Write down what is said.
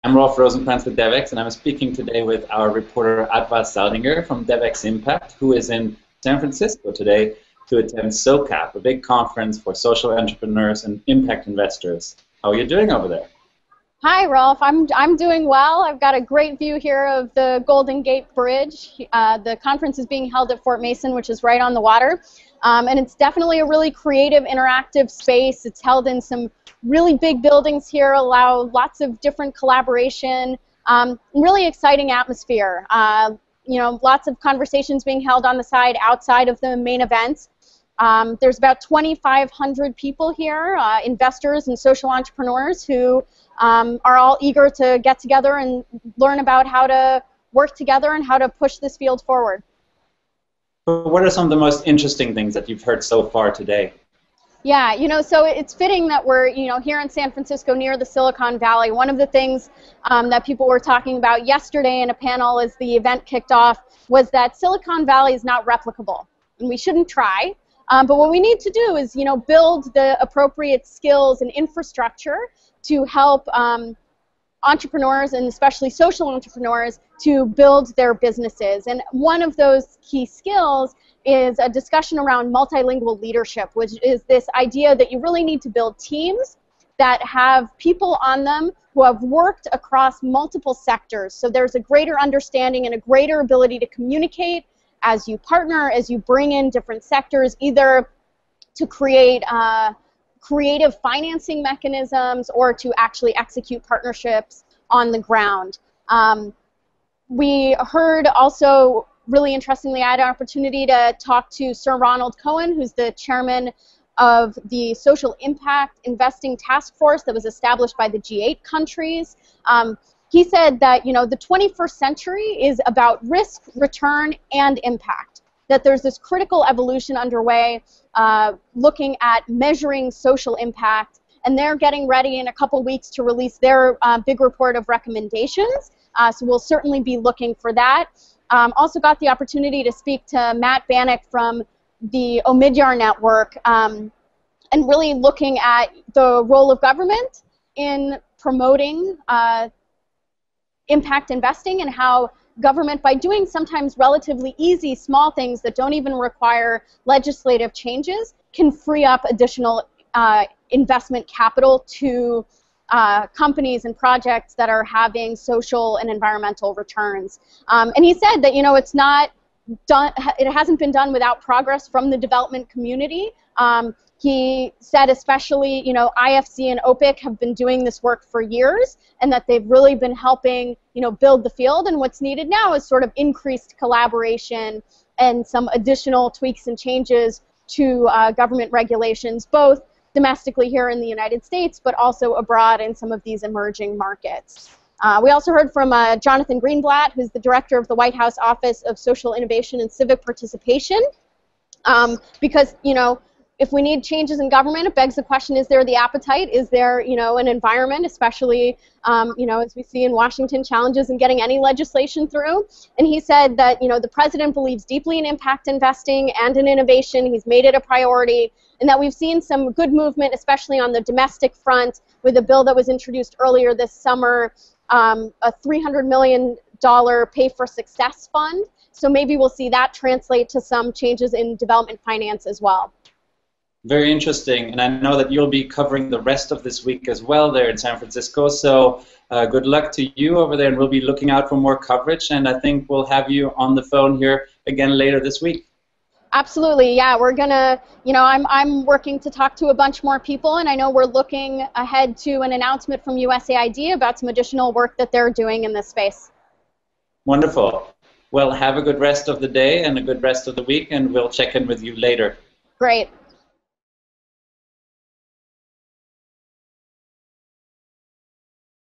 I'm Rolf Rosenkrantz with Devex, and I'm speaking today with our reporter Adva Saldinger from Devex Impact, who is in San Francisco today to attend SOCAP, a big conference for social entrepreneurs and impact investors. How are you doing over there? Hi, Rolf. I'm doing well. I've got a great view here of the Golden Gate Bridge. The conference is being held at Fort Mason, which is right on the water. And it's definitely a really creative, interactive space. It's held in some really big buildings here, allow lots of different collaboration, really exciting atmosphere. You know, lots of conversations being held on the side outside of the main events. There's about 2,500 people here, investors and social entrepreneurs who are all eager to get together and learn about how to work together and how to push this field forward. What are some of the most interesting things that you've heard so far today? Yeah, you know, so it's fitting that we're, here in San Francisco near the Silicon Valley. One of the things that people were talking about yesterday in a panel as the event kicked off was that Silicon Valley is not replicable, and we shouldn't try. But what we need to do is, build the appropriate skills and infrastructure to help entrepreneurs, and especially social entrepreneurs, to build their businesses. And one of those key skills is a discussion around multilingual leadership, which is this idea that you really need to build teams that have people on them who have worked across multiple sectors. So there's a greater understanding and a greater ability to communicate as you partner, as you bring in different sectors, either to create creative financing mechanisms or to actually execute partnerships on the ground. We heard also, really interestingly, I had an opportunity to talk to Sir Ronald Cohen, who's the chairman of the Social Impact Investing Task Force that was established by the G8 countries. He said that, the 21st century is about risk, return, and impact. That there's this critical evolution underway looking at measuring social impact, and they're getting ready in a couple weeks to release their big report of recommendations. So we'll certainly be looking for that. Also got the opportunity to speak to Matt Bannock from the Omidyar Network, and really looking at the role of government in promoting impact investing, and how government, by doing sometimes relatively easy, small things that don't even require legislative changes, can free up additional investment capital to companies and projects that are having social and environmental returns. And he said that, it's not done, it hasn't been done without progress from the development community. He said especially, IFC and OPIC have been doing this work for years, and that they've really been helping, build the field. And what's needed now is sort of increased collaboration and some additional tweaks and changes to government regulations, both domestically here in the United States, but also abroad in some of these emerging markets. We also heard from Jonathan Greenblatt, who's the director of the White House Office of Social Innovation and Civic Participation, because, if we need changes in government, it begs the question, is there the appetite? Is there, an environment, especially, as we see in Washington, challenges in getting any legislation through? And he said that, the president believes deeply in impact investing and in innovation. He's made it a priority, and that we've seen some good movement, especially on the domestic front, with a bill that was introduced earlier this summer, a $300 million Pay for Success fund. So maybe we'll see that translate to some changes in development finance as well. Very interesting, and I know that you'll be covering the rest of this week as well there in San Francisco, so good luck to you over there, and we'll be looking out for more coverage, and I think we'll have you on the phone here again later this week. Absolutely, yeah, we're gonna, I'm working to talk to a bunch more people, and I know we're looking ahead to an announcement from USAID about some additional work that they're doing in this space. Wonderful. Well, have a good rest of the day and a good rest of the week, and we'll check in with you later. Great.